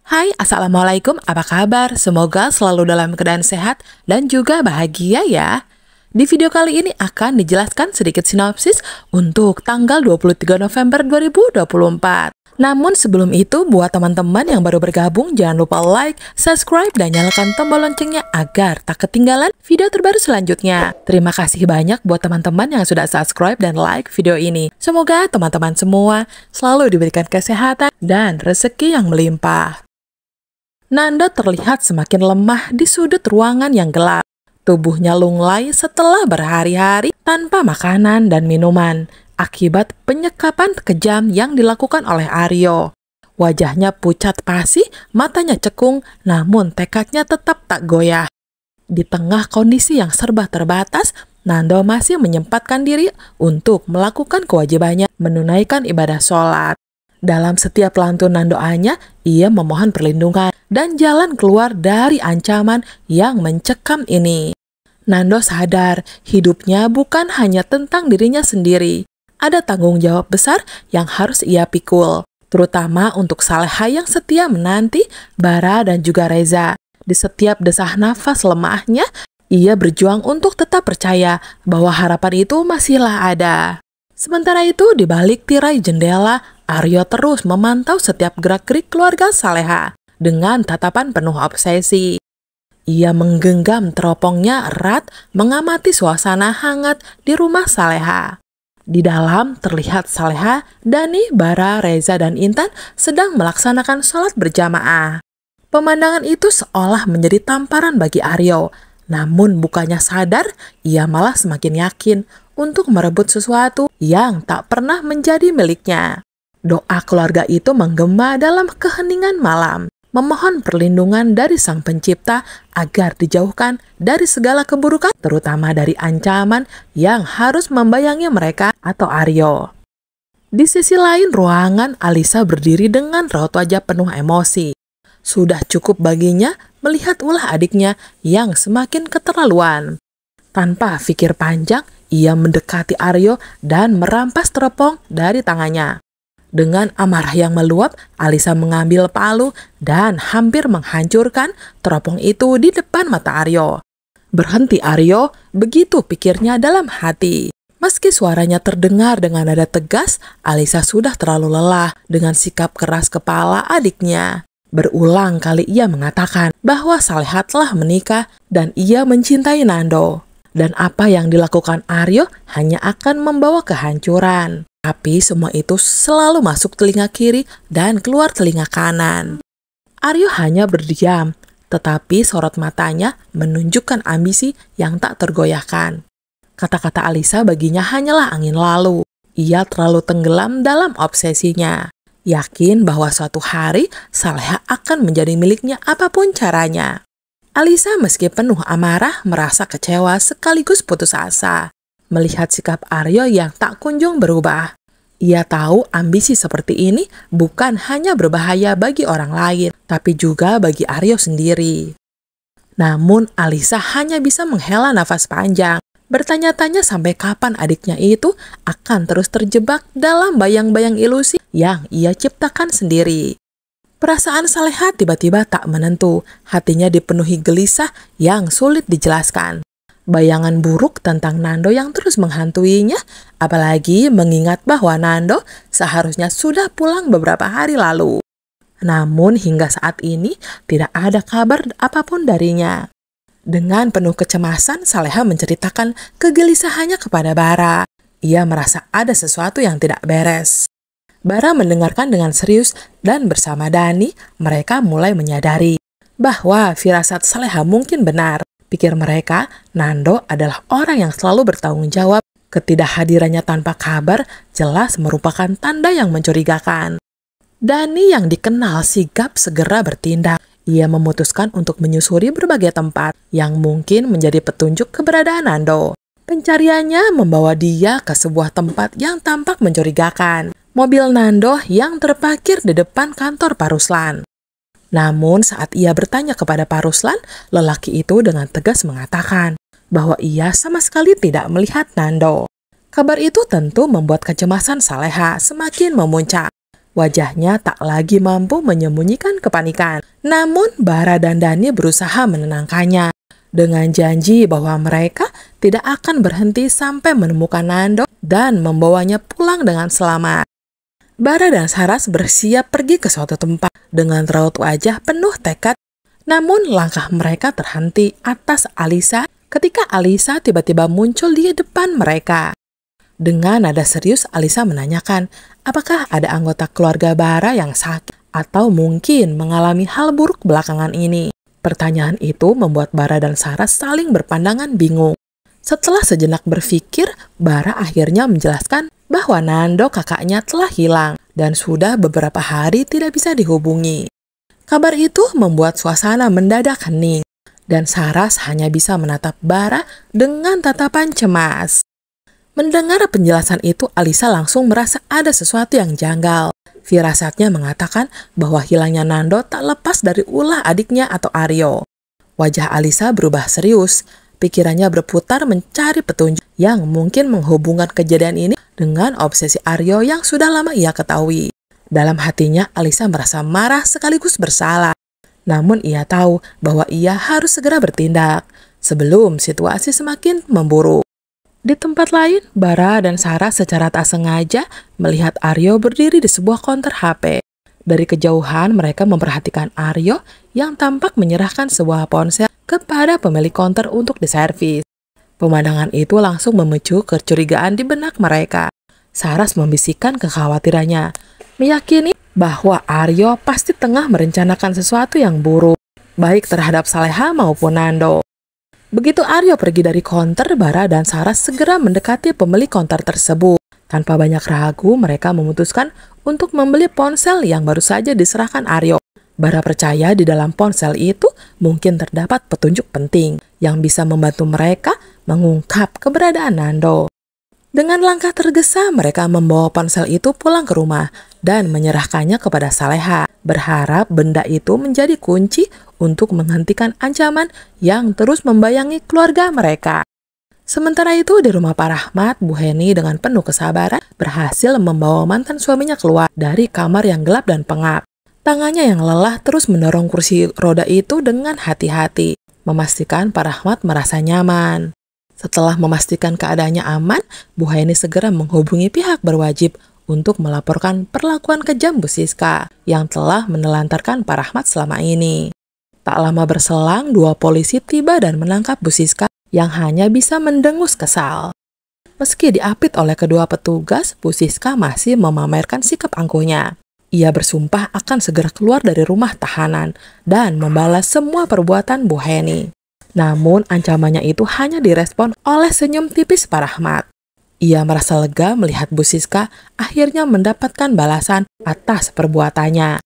Hai, Assalamualaikum, apa kabar? Semoga selalu dalam keadaan sehat dan juga bahagia ya. Di video kali ini akan dijelaskan sedikit sinopsis untuk tanggal 23 November 2024. Namun sebelum itu, buat teman-teman yang baru bergabung, jangan lupa like, subscribe, dan nyalakan tombol loncengnya agar tak ketinggalan video terbaru selanjutnya. Terima kasih banyak buat teman-teman yang sudah subscribe dan like video ini. Semoga teman-teman semua selalu diberikan kesehatan dan rezeki yang melimpah. Nando terlihat semakin lemah di sudut ruangan yang gelap. Tubuhnya lunglai setelah berhari-hari tanpa makanan dan minuman akibat penyekapan kejam yang dilakukan oleh Aryo. Wajahnya pucat pasi, matanya cekung, namun tekadnya tetap tak goyah. Di tengah kondisi yang serba terbatas, Nando masih menyempatkan diri untuk melakukan kewajibannya menunaikan ibadah sholat. Dalam setiap lantunan doanya, ia memohon perlindungan dan jalan keluar dari ancaman yang mencekam ini. Nando sadar hidupnya bukan hanya tentang dirinya sendiri. Ada tanggung jawab besar yang harus ia pikul, terutama untuk Saleha yang setia menanti Bara dan juga Reza. Di setiap desah nafas lemahnya, ia berjuang untuk tetap percaya bahwa harapan itu masihlah ada. Sementara itu, di balik tirai jendela, Aryo terus memantau setiap gerak-gerik keluarga Saleha dengan tatapan penuh obsesi. Ia menggenggam teropongnya erat, mengamati suasana hangat di rumah Saleha. Di dalam terlihat Saleha, Dani, Bara, Reza, dan Intan sedang melaksanakan sholat berjamaah. Pemandangan itu seolah menjadi tamparan bagi Aryo. Namun bukannya sadar, ia malah semakin yakin untuk merebut sesuatu yang tak pernah menjadi miliknya. Doa keluarga itu menggema dalam keheningan malam, memohon perlindungan dari Sang Pencipta agar dijauhkan dari segala keburukan, terutama dari ancaman yang harus membayangi mereka atau Aryo. Di sisi lain ruangan, Alisa berdiri dengan raut wajah penuh emosi. Sudah cukup baginya melihat ulah adiknya yang semakin keterlaluan. Tanpa pikir panjang, ia mendekati Aryo dan merampas teropong dari tangannya. Dengan amarah yang meluap, Alisa mengambil palu dan hampir menghancurkan teropong itu di depan mata Aryo. Berhenti Aryo, begitu pikirnya dalam hati. Meski suaranya terdengar dengan nada tegas, Alisa sudah terlalu lelah dengan sikap keras kepala adiknya. Berulang kali ia mengatakan bahwa Saleha telah menikah dan ia mencintai Nando. Dan apa yang dilakukan Aryo hanya akan membawa kehancuran. Tapi semua itu selalu masuk telinga kiri dan keluar telinga kanan. Aryo hanya berdiam, tetapi sorot matanya menunjukkan ambisi yang tak tergoyahkan. Kata-kata Alisa baginya hanyalah angin lalu. Ia terlalu tenggelam dalam obsesinya. Yakin bahwa suatu hari Saleha akan menjadi miliknya apapun caranya. Alisa meski penuh amarah merasa kecewa sekaligus putus asa melihat sikap Aryo yang tak kunjung berubah. Ia tahu ambisi seperti ini bukan hanya berbahaya bagi orang lain, tapi juga bagi Aryo sendiri. Namun Alisa hanya bisa menghela nafas panjang, bertanya-tanya sampai kapan adiknya itu akan terus terjebak dalam bayang-bayang ilusi yang ia ciptakan sendiri. Perasaan Saleha tiba-tiba tak menentu, hatinya dipenuhi gelisah yang sulit dijelaskan. Bayangan buruk tentang Nando yang terus menghantuinya, apalagi mengingat bahwa Nando seharusnya sudah pulang beberapa hari lalu. Namun hingga saat ini tidak ada kabar apapun darinya. Dengan penuh kecemasan, Saleha menceritakan kegelisahannya kepada Bara. Ia merasa ada sesuatu yang tidak beres. Bara mendengarkan dengan serius dan bersama Dani, mereka mulai menyadari bahwa firasat Saleha mungkin benar. Pikir mereka, Nando adalah orang yang selalu bertanggung jawab. Ketidakhadirannya tanpa kabar jelas merupakan tanda yang mencurigakan. Dani yang dikenal sigap segera bertindak. Ia memutuskan untuk menyusuri berbagai tempat yang mungkin menjadi petunjuk keberadaan Nando. Pencariannya membawa dia ke sebuah tempat yang tampak mencurigakan. Mobil Nando yang terparkir di depan kantor Pak Ruslan. Namun saat ia bertanya kepada Pak Ruslan, lelaki itu dengan tegas mengatakan bahwa ia sama sekali tidak melihat Nando. Kabar itu tentu membuat kecemasan Saleha semakin memuncak. Wajahnya tak lagi mampu menyembunyikan kepanikan. Namun Bara dan Dani berusaha menenangkannya dengan janji bahwa mereka tidak akan berhenti sampai menemukan Nando dan membawanya pulang dengan selamat. Bara dan Saras bersiap pergi ke suatu tempat dengan raut wajah penuh tekad. Namun langkah mereka terhenti atas Alisa ketika Alisa tiba-tiba muncul di depan mereka. Dengan nada serius, Alisa menanyakan apakah ada anggota keluarga Bara yang sakit atau mungkin mengalami hal buruk belakangan ini. Pertanyaan itu membuat Bara dan Saras saling berpandangan bingung. Setelah sejenak berpikir, Bara akhirnya menjelaskan bahwa Nando kakaknya telah hilang dan sudah beberapa hari tidak bisa dihubungi. Kabar itu membuat suasana mendadak hening dan Saras hanya bisa menatap Bara dengan tatapan cemas. Mendengar penjelasan itu, Alisa langsung merasa ada sesuatu yang janggal. Firasatnya mengatakan bahwa hilangnya Nando tak lepas dari ulah adiknya atau Aryo. Wajah Alisa berubah serius. Pikirannya berputar mencari petunjuk yang mungkin menghubungkan kejadian ini dengan obsesi Aryo yang sudah lama ia ketahui. Dalam hatinya, Alisa merasa marah sekaligus bersalah. Namun ia tahu bahwa ia harus segera bertindak sebelum situasi semakin memburuk. Di tempat lain, Bara dan Saras secara tak sengaja melihat Aryo berdiri di sebuah konter HP. Dari kejauhan, mereka memperhatikan Aryo yang tampak menyerahkan sebuah ponsel kepada pemilik konter untuk diservis. Pemandangan itu langsung memicu kecurigaan di benak mereka. Saras membisikkan kekhawatirannya, meyakini bahwa Aryo pasti tengah merencanakan sesuatu yang buruk, baik terhadap Saleha maupun Nando. Begitu Aryo pergi dari konter, Bara dan Saras segera mendekati pemilik konter tersebut. Tanpa banyak ragu, mereka memutuskan untuk membeli ponsel yang baru saja diserahkan Aryo. Bara percaya di dalam ponsel itu mungkin terdapat petunjuk penting yang bisa membantu mereka mengungkap keberadaan Nando. Dengan langkah tergesa, mereka membawa ponsel itu pulang ke rumah dan menyerahkannya kepada Saleha, berharap benda itu menjadi kunci untuk menghentikan ancaman yang terus membayangi keluarga mereka. Sementara itu, di rumah Pak Rahmat, Bu Heni dengan penuh kesabaran berhasil membawa mantan suaminya keluar dari kamar yang gelap dan pengap. Tangannya yang lelah terus mendorong kursi roda itu dengan hati-hati, memastikan Pak Rahmat merasa nyaman. Setelah memastikan keadaannya aman, Bu Heni segera menghubungi pihak berwajib untuk melaporkan perlakuan kejam Bu Siska yang telah menelantarkan Pak Rahmat selama ini. Tak lama berselang, 2 polisi tiba dan menangkap Bu Siska yang hanya bisa mendengus kesal. Meski diapit oleh kedua petugas, Bu Siska masih memamerkan sikap angkuhnya. Ia bersumpah akan segera keluar dari rumah tahanan dan membalas semua perbuatan Bu Heni. Namun ancamannya itu hanya direspon oleh senyum tipis Pak Rahmat. Ia merasa lega melihat Bu Siska akhirnya mendapatkan balasan atas perbuatannya.